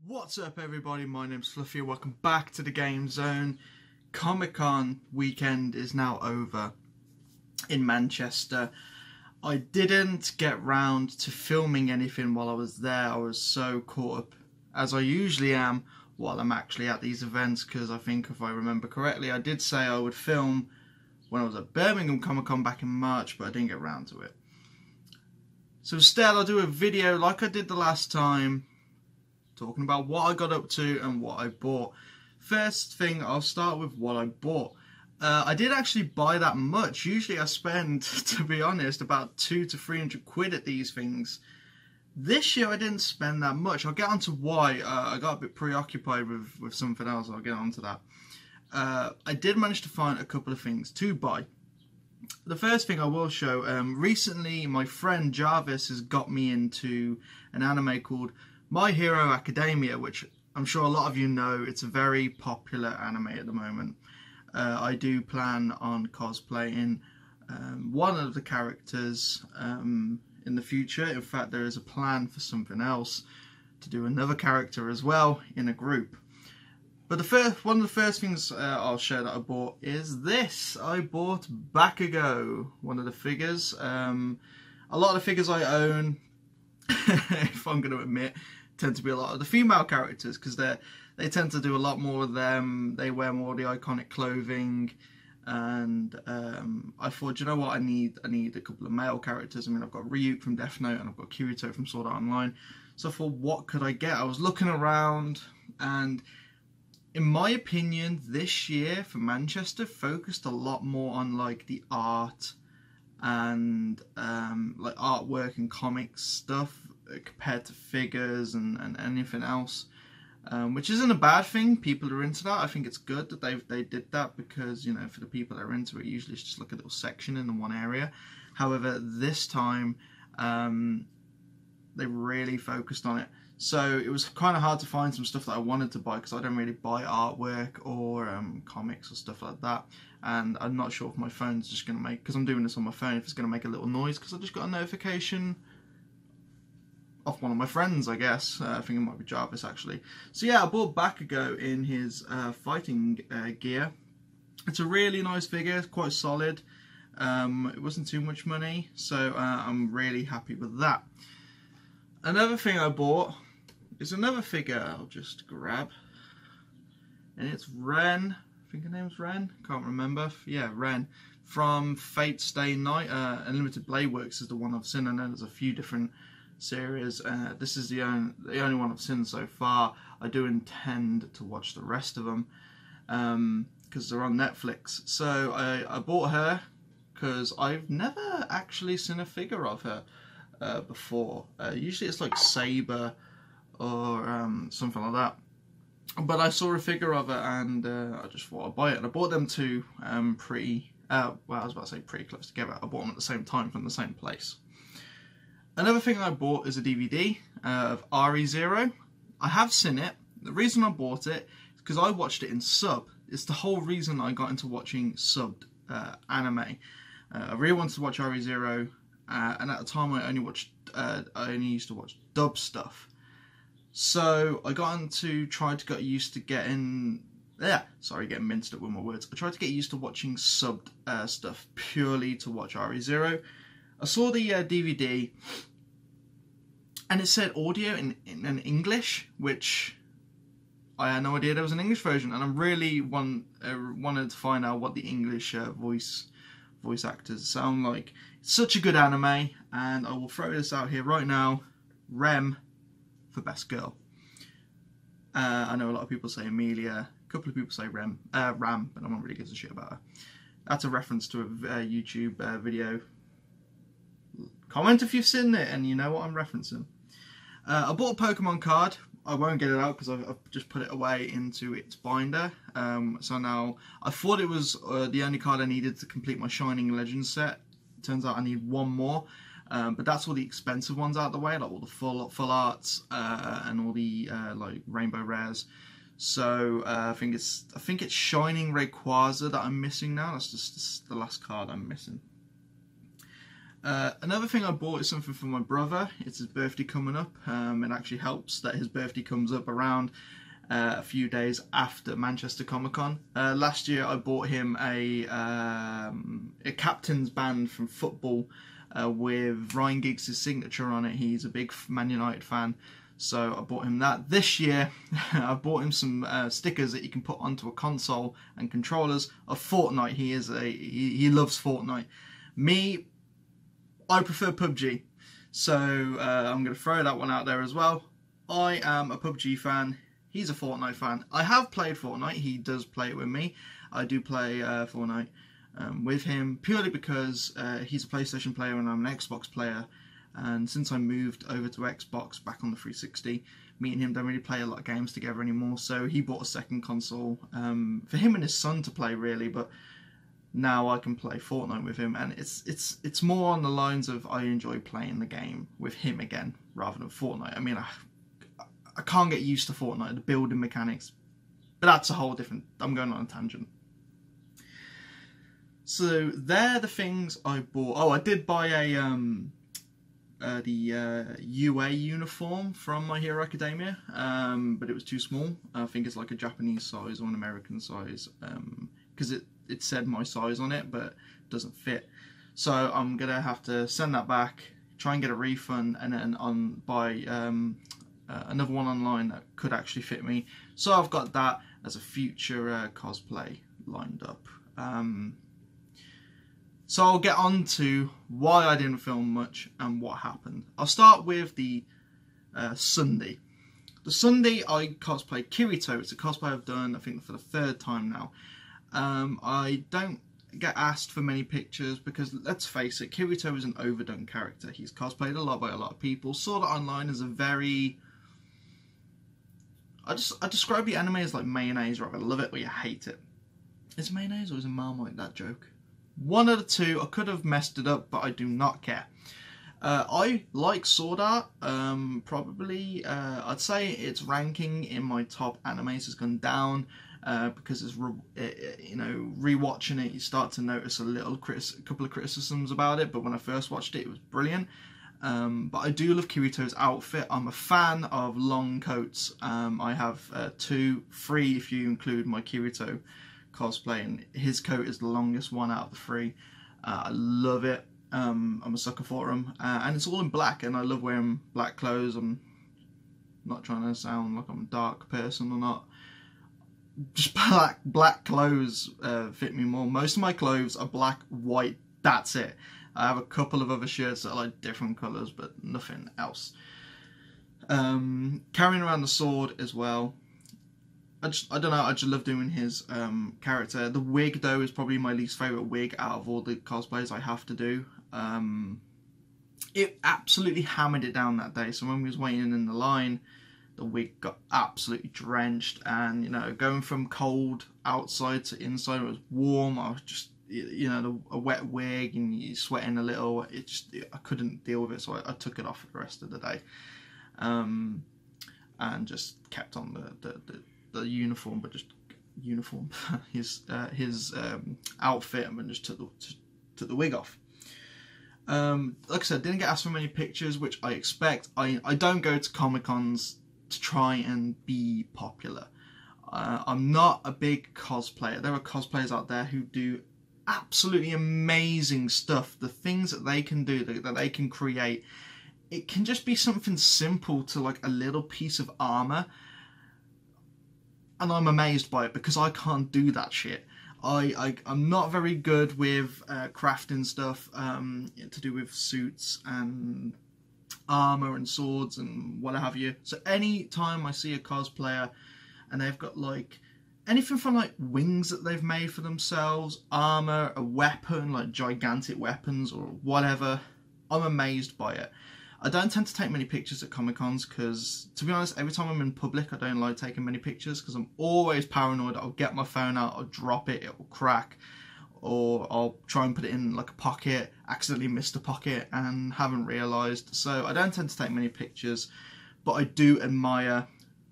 What's up everybody, my name's Fluffy and welcome back to the Game Zone. Comic-Con weekend is now over in Manchester. I didn't get round to filming anything while I was there. I was so caught up, as I usually am, while I'm actually at these events, because I think if I remember correctly I did say I would film when I was at Birmingham Comic-Con back in March, but I didn't get round to it. So instead I'll do a video like I did the last time, talking about what I got up to and what I bought. First thing, I'll start with what I bought. I did actually buy that much. Usually I spend, to be honest, about 200 to 300 quid at these things. This year I didn't spend that much. I'll get on to why. I got a bit preoccupied with something else. I'll get on to that. I did manage to find a couple of things to buy. The first thing I will show, recently my friend Jarvis has got me into an anime called My Hero Academia, which I'm sure a lot of you know. It's a very popular anime at the moment. I do plan on cosplaying one of the characters in the future. In fact, there is a plan for something else, to do another character as well in a group. But one of the first things I'll show that I bought is this. I bought Bakugo, one of the figures. A lot of the figures I own, if I'm going to admit, tend to be a lot of the female characters, because they tend to do a lot more of them. They wear more of the iconic clothing, and I thought, you know what, I need a couple of male characters. I mean, I've got Ryuk from Death Note and I've got Kirito from Sword Art Online. So I thought, what could I get? I was looking around, and in my opinion, this year for Manchester focused a lot more on like the art and like artwork and comics stuff compared to figures and anything else, which isn't a bad thing. People are into that. I think it's good that they did that, because, you know, for the people that are into it, usually it's just like a little section in the one area. However, this time they really focused on it. So it was kind of hard to find some stuff that I wanted to buy, because I don't really buy artwork or comics or stuff like that. And I'm not sure if my phone's just going to make, because I'm doing this on my phone, if it's going to make a little noise, because I just got a notification off one of my friends, I guess. I think it might be Jarvis, actually. So yeah, I bought Bakugo in his fighting gear. It's a really nice figure, it's quite solid. It wasn't too much money, so I'm really happy with that. Another thing I bought is another figure I'll just grab, and it's Ren. I think her name's Ren, can't remember. Yeah, Ren from Fate Stay Night. Unlimited Blade Works is the one I've seen. I know there's a few different series. This is the only one I've seen so far. I do intend to watch the rest of them because they're on Netflix. So I bought her because I've never actually seen a figure of her before. Usually it's like Saber or something like that, but I saw a figure of it and I just thought I'd buy it. And I bought them two pretty well, I was about to say pretty close together. I bought them at the same time from the same place. Another thing I bought is a DVD of RE0. I have seen it. The reason I bought it is because I watched it in sub. It's the whole reason I got into watching subbed anime. I really wanted to watch RE0, and at the time I only used to watch dub stuff. So I got into trying to get used to getting minced up with my words. I tried to get used to watching subbed stuff purely to watch RE0. I saw the DVD, and it said audio in English, which I had no idea there was an English version, and I really wanted to find out what the English voice actors sound like. It's such a good anime, and I will throw this out here right now. Rem for best girl. I know a lot of people say Amelia, a couple of people say Ram, but no one really gives a shit about her. That's a reference to a YouTube video. Comment if you've seen it and you know what I'm referencing. I bought a Pokemon card. I won't get it out because I've just put it away into its binder. So now, I thought it was the only card I needed to complete my Shining Legends set. Turns out I need one more. But that's all the expensive ones out of the way, like all the full arts and all the like rainbow rares. So I think it's Shining Rayquaza that I'm missing now. That's just the last card I'm missing. Another thing I bought is something for my brother. It's his birthday coming up. It actually helps that his birthday comes up around a few days after Manchester Comic Con. Last year I bought him a captain's band from football with Ryan Giggs' signature on it. He's a big Man United fan, so I bought him that. This year I bought him some stickers that you can put onto a console and controllers of Fortnite. He loves Fortnite. Me, I prefer PUBG, so I'm going to throw that one out there as well. I am a PUBG fan. He's a Fortnite fan. I have played Fortnite. He does play it with me. I do play Fortnite with him purely because he's a PlayStation player and I'm an Xbox player. And since I moved over to Xbox back on the 360, me and him don't really play a lot of games together anymore. So he bought a second console for him and his son to play, really. But now I can play Fortnite with him, and it's more on the lines of I enjoy playing the game with him again rather than Fortnite. I mean, I can't get used to Fortnite, the building mechanics, but that's a whole different. I'm going on a tangent. So they're the things I bought. Oh, I did buy the UA uniform from My Hero Academia, but it was too small. I think it's like a Japanese size or an American size, because it said my size on it, but it doesn't fit. So I'm gonna have to send that back, try and get a refund, and then buy another one online that could actually fit me. So I've got that as a future cosplay lined up. So I'll get on to why I didn't film much and what happened. I'll start with the Sunday. The Sunday I cosplayed Kirito. It's a cosplay I've done, I think, for the 3rd time now. I don't get asked for many pictures because, let's face it, Kirito is an overdone character. He's cosplayed a lot by a lot of people. Saw that online as a very... I describe the anime as like mayonnaise, or either love it or you hate it. Is it mayonnaise or is it Marmite, that joke? One of the two. I could have messed it up, but I do not care. I like Sword Art. Probably, I'd say its ranking in my top animes has gone down because it's you know, rewatching it, you start to notice a couple of criticisms about it. But when I first watched it, it was brilliant. But I do love Kirito's outfit. I'm a fan of long coats. I have 2, 3 if you include my Kirito cosplay, and his coat is the longest one out of the 3. I love it. I'm a sucker for them, and it's all in black, and I love wearing black clothes. I'm not trying to sound like I'm a dark person or not. Just black clothes fit me more. Most of my clothes are black, white. That's it. I have a couple of other shirts that are like different colours, but nothing else. Carrying around the sword as well. I don't know, I just love doing his character. The wig, though, is probably my least favourite wig out of all the cosplays I have to do. It absolutely hammered it down that day, so when we was waiting in the line, the wig got absolutely drenched, and, you know, going from cold outside to inside, it was warm. I was just, you know, a wet wig and you're sweating a little. I couldn't deal with it, so I took it off for the rest of the day, and just kept on the uniform, but just uniform, his outfit, and just took the wig off. Like I said, didn't get asked for many pictures, which I expect. I don't go to Comic-Cons to try and be popular. I'm not a big cosplayer. There are cosplayers out there who do absolutely amazing stuff. The things that they can do, that they can create, it can just be something simple to like a little piece of armor, and I'm amazed by it because I can't do that shit. I'm not very good with crafting stuff to do with suits and armor and swords and what have you. So any time I see a cosplayer and they've got like anything from like wings that they've made for themselves, armor, a weapon, like gigantic weapons or whatever, I'm amazed by it. I don't tend to take many pictures at Comic-Cons because, to be honest, every time I'm in public I don't like taking many pictures because I'm always paranoid. I'll get my phone out, I'll drop it, it'll crack, or I'll try and put it in like a pocket, accidentally missed a pocket and haven't realised. So I don't tend to take many pictures, but I do admire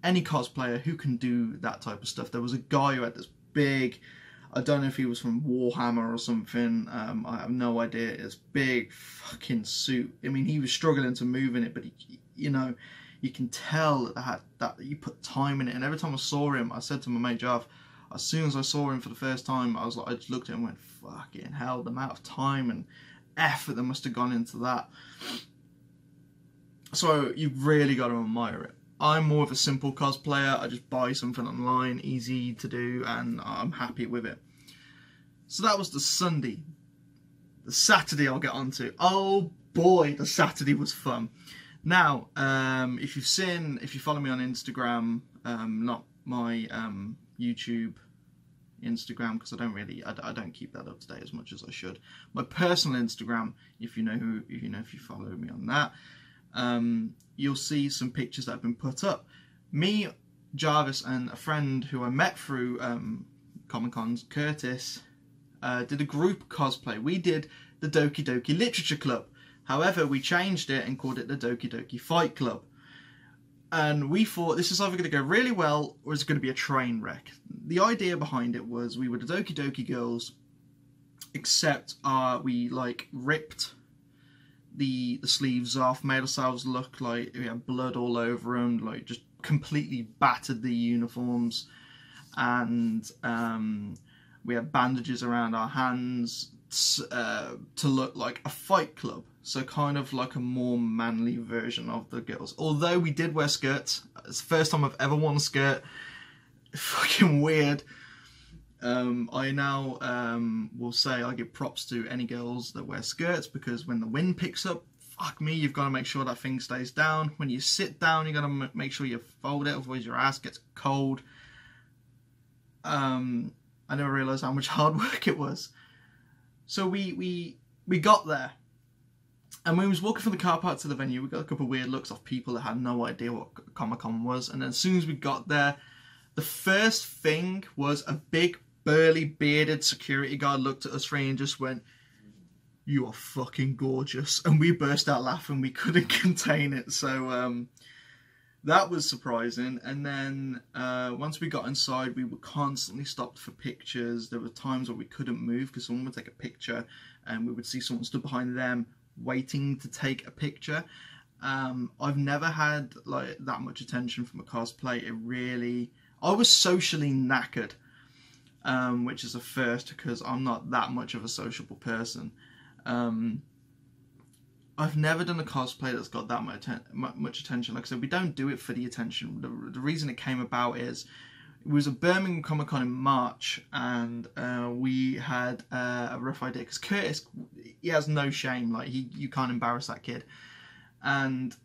any cosplayer who can do that type of stuff. There was a guy who had this big I don't know if he was from Warhammer or something. I have no idea. It's big fucking suit. I mean, he was struggling to move in it, but he, you know, you can tell that you put time in it. And every time I saw him, I said to my mate Jav, as soon as I saw him for the first time, I just looked at him and went, fucking hell, the amount of time and effort that must have gone into that. So you've really got to admire it. I'm more of a simple cosplayer. I just buy something online, easy to do, and I'm happy with it. So that was the Sunday. The Saturday I'll get onto. Oh boy, the Saturday was fun. Now, if you follow me on Instagram, not my YouTube Instagram, because I don't keep that up to date as much as I should. My personal Instagram, if you follow me on that, you'll see some pictures that have been put up. Me, Jarvis, and a friend who I met through Comic-Cons, Curtis, did a group cosplay. We did the Doki Doki Literature Club. However, we changed it and called it the Doki Doki Fight Club. And we thought this is either going to go really well or it's going to be a train wreck. The idea behind it was we were the Doki Doki girls, except we like ripped the sleeves off, made ourselves look like we had blood all over them, like just completely battered the uniforms, and we had bandages around our hands to look like a fight club. So kind of like a more manly version of the girls. Although we did wear skirts. It's the first time I've ever worn a skirt. Fucking weird. I now will say I give props to any girls that wear skirts, because when the wind picks up, fuck me, you've got to make sure that thing stays down. When you sit down, you've got to make sure you fold it, otherwise your ass gets cold. I never realised how much hard work it was. So we got there. And when we was walking from the car park to the venue, we got a couple of weird looks off people that had no idea what Comic-Con was. And then as soon as we got there, the first thing was a big, burly, bearded security guard looked at us three and just went, "You are fucking gorgeous." And we burst out laughing. We couldn't contain it. So that was surprising. And then once we got inside, we were constantly stopped for pictures. There were times where we couldn't move because someone would take a picture and we would see someone stood behind them waiting to take a picture. I've never had like that much attention from a cosplay. I was socially knackered, which is a first because I'm not that much of a sociable person. I've never done a cosplay that's got that much attention. Like I said, we don't do it for the attention. The reason it came about is it was a Birmingham Comic Con in March, and we had a rough idea because Curtis, he has no shame. Like you can't embarrass that kid, and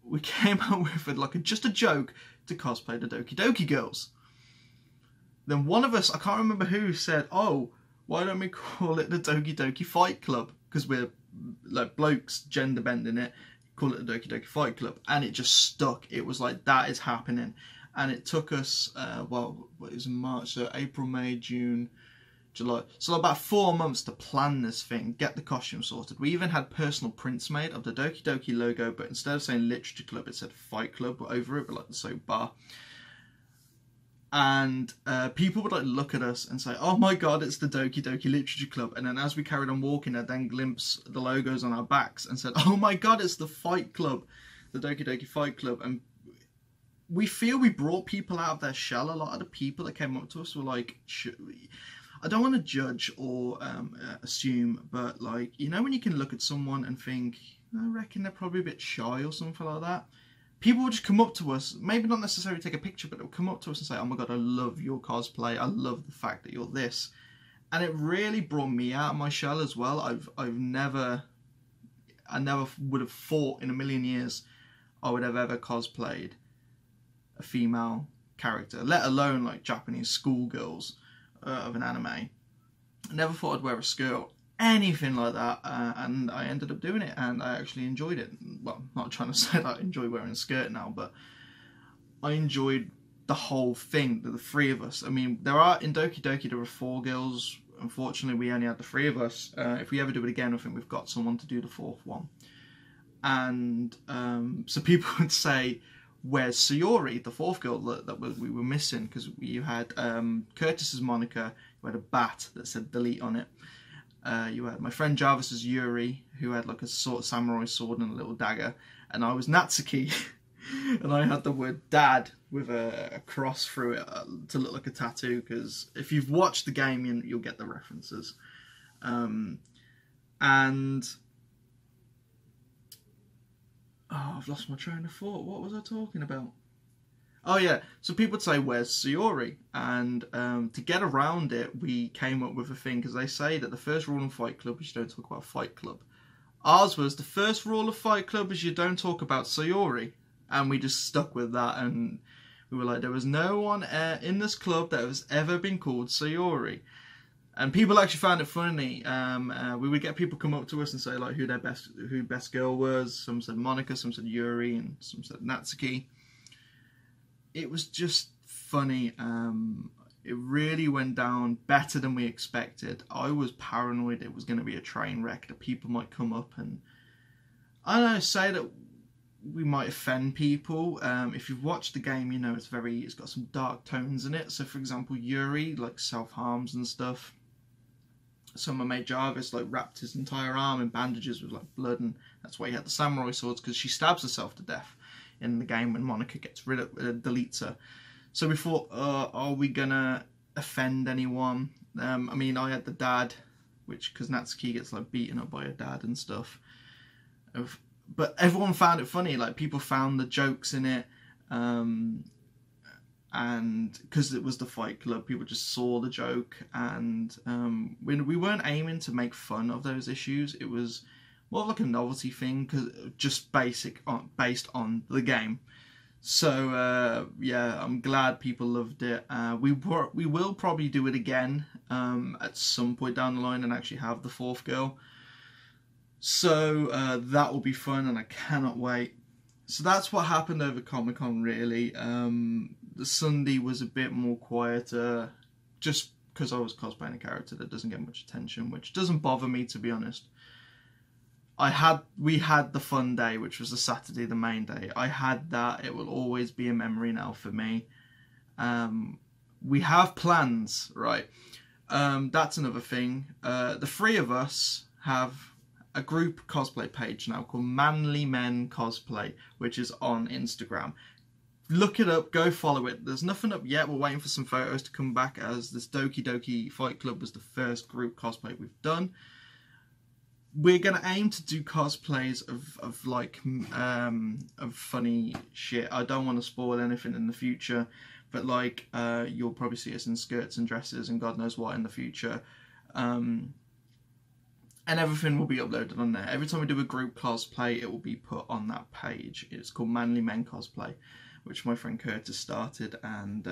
we came out with like just a joke to cosplay the Doki Doki girls. Then one of us, I can't remember who, said, "Oh, why don't we call it the Doki Doki Fight Club? Because we're like blokes gender bending it. Call it the Doki Doki Fight Club," and it just stuck. It was like, that is happening. And it took us, well, it was in March, so April, May, June, July. So about 4 months to plan this thing, get the costume sorted. We even had personal prints made of the Doki Doki logo, but instead of saying Literature Club, it said Fight Club over it, but like the soap bar. And people would like look at us and say, "Oh my god, it's the Doki Doki Literature Club." And then as we carried on walking, I'd then glimpse the logos on our backs and said, "Oh my god, it's the Fight Club, the Doki Doki Fight Club." And we feel we brought people out of their shell. A lot of the people that came up to us were like, I don't want to judge or assume, but like, you know when you can look at someone and think, I reckon they're probably a bit shy or something like that? People would just come up to us, maybe not necessarily take a picture, but they'll come up to us and say, "Oh my god, I love your cosplay. I love the fact that you're this." And it really brought me out of my shell as well. I never would have thought in a million years I would have ever cosplayed a female character, let alone like Japanese schoolgirls of an anime. I never thought I'd wear a skirt, anything like that, and I ended up doing it, and I actually enjoyed it. Well, I'm not trying to say that I enjoy wearing a skirt now, but I enjoyed the whole thing, the three of us. I mean, in Doki Doki there were 4 girls. Unfortunately, we only had the 3 of us. If we ever do it again, I think we've got someone to do the 4th one. And so people would say, where's Sayori, the fourth girl that we were missing, because you had Curtis's moniker, who had a bat that said delete on it. You had my friend Jarvis's Yuri, who had like a sort of samurai sword and a little dagger, and I was Natsuki, and I had the word dad with a cross through it to look like a tattoo, because if you've watched the game, you'll get the references. And oh, I've lost my train of thought. What was I talking about? Oh yeah, so people would say, where's Sayori? And to get around it, we came up with a thing, because they say that the first rule in Fight Club is you don't talk about Fight Club. Ours was, the first rule of Fight Club is you don't talk about Sayori. And we just stuck with that, and we were like, there was no one in this club that has ever been called Sayori. And people actually found it funny. We would get people come up to us and say like who best girl was. Some said Monica, some said Yuri, and some said Natsuki. It was just funny. It really went down better than we expected. I was paranoid it was going to be a train wreck, that people might come up and, I don't know, say that we might offend people. If you've watched the game, you know it's got some dark tones in it. So for example, Yuri like self-harms and stuff. So my mate Jarvis like wrapped his entire arm in bandages with like blood, and that's why he had the samurai swords, because she stabs herself to death in the game when Monica gets rid of deletes her. So we thought, are we gonna offend anyone? I mean, I had the dad, because Natsuki gets like beaten up by her dad and stuff. But everyone found it funny. Like people found the jokes in it, and because it was the Fight Club, people just saw the joke. And we weren't aiming to make fun of those issues. It was more of like a novelty thing, just based on the game. So yeah, I'm glad people loved it. We will probably do it again at some point down the line and actually have the fourth girl. So that will be fun, and I cannot wait. So that's what happened over Comic-Con, really. The Sunday was a bit more quieter, just because I was cosplaying a character that doesn't get much attention, which doesn't bother me, to be honest. We had the fun day, which was the Saturday, the main day. I had that. It will always be a memory now for me. We have plans, right? That's another thing. The three of us have a group cosplay page now called Manly Men Cosplay, which is on Instagram. Look it up, go follow it. There's nothing up yet. We're waiting for some photos to come back, as this Doki Doki Fight Club was the first group cosplay we've done. We're gonna aim to do cosplays of funny shit. I don't want to spoil anything in the future, but like you'll probably see us in skirts and dresses and God knows what in the future. And everything will be uploaded on there. Every time we do a group cosplay, it will be put on that page. It's called Manly Men Cosplay, which my friend Curtis started, and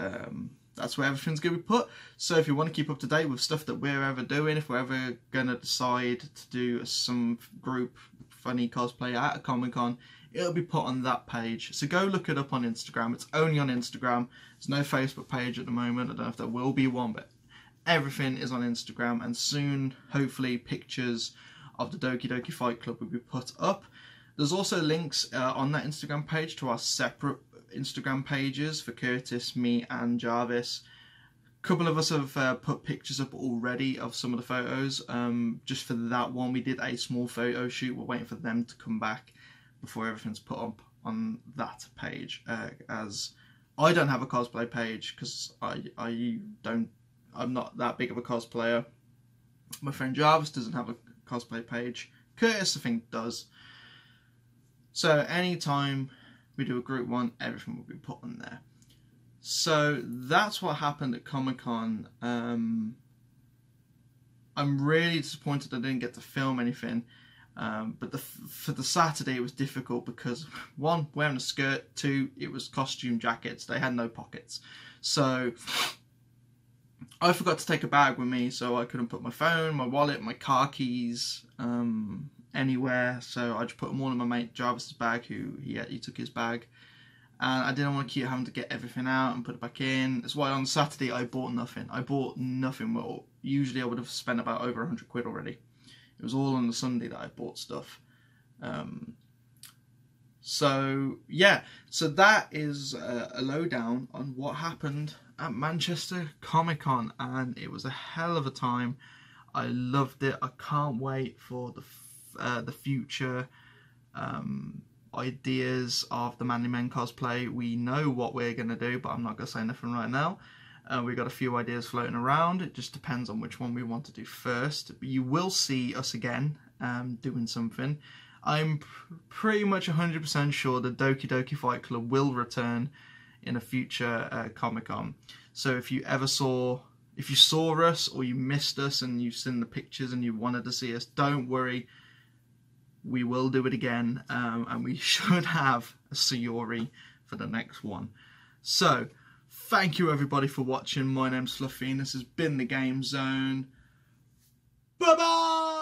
that's where everything's going to be put. So if you want to keep up to date with stuff that we're ever doing, if we're ever going to decide to do some group funny cosplay at a Comic-Con, it'll be put on that page. So go look it up on Instagram. It's only on Instagram. There's no Facebook page at the moment. I don't know if there will be one, but everything is on Instagram, and soon, hopefully, pictures of the Doki Doki Fight Club will be put up. There's also links on that Instagram page to our separate Instagram pages for Curtis, me and Jarvis. A couple of us have put pictures up already of some of the photos. Just for that one, we did a small photo shoot. We're waiting for them to come back before everything's put up on that page. As I don't have a cosplay page, because I'm not that big of a cosplayer. My friend Jarvis doesn't have a cosplay page. Curtis, I think, does. So anytime we do a group one, everything will be put on there. So that's what happened at Comic-Con. I'm really disappointed I didn't get to film anything. But for the Saturday it was difficult because, one, wearing a skirt, two, it was costume jackets. They had no pockets. So I forgot to take a bag with me, so I couldn't put my phone, my wallet, my car keys anywhere. So I just put them all in my mate Jarvis's bag, he took his bag. And I didn't want to keep having to get everything out and put it back in. That's why on Saturday I bought nothing. Well, usually I would have spent about over 100 quid already. It was all on the Sunday that I bought stuff. So yeah, so that is a lowdown on what happened at Manchester Comic Con, and it was a hell of a time. I loved it. I can't wait for the future ideas of the Manly Men cosplay. We know what we're going to do, but I'm not going to say nothing right now. We've got a few ideas floating around. It just depends on which one we want to do first. But you will see us again doing something. I'm pretty much 100% sure the Doki Doki Fight Club will return in a future Comic-Con. So if you saw us or you missed us and you've seen the pictures and you wanted to see us, don't worry. We will do it again, and we should have a Sayori for the next one. So, thank you everybody for watching. My name's Fluffy and this has been the Game Zone. Bye bye!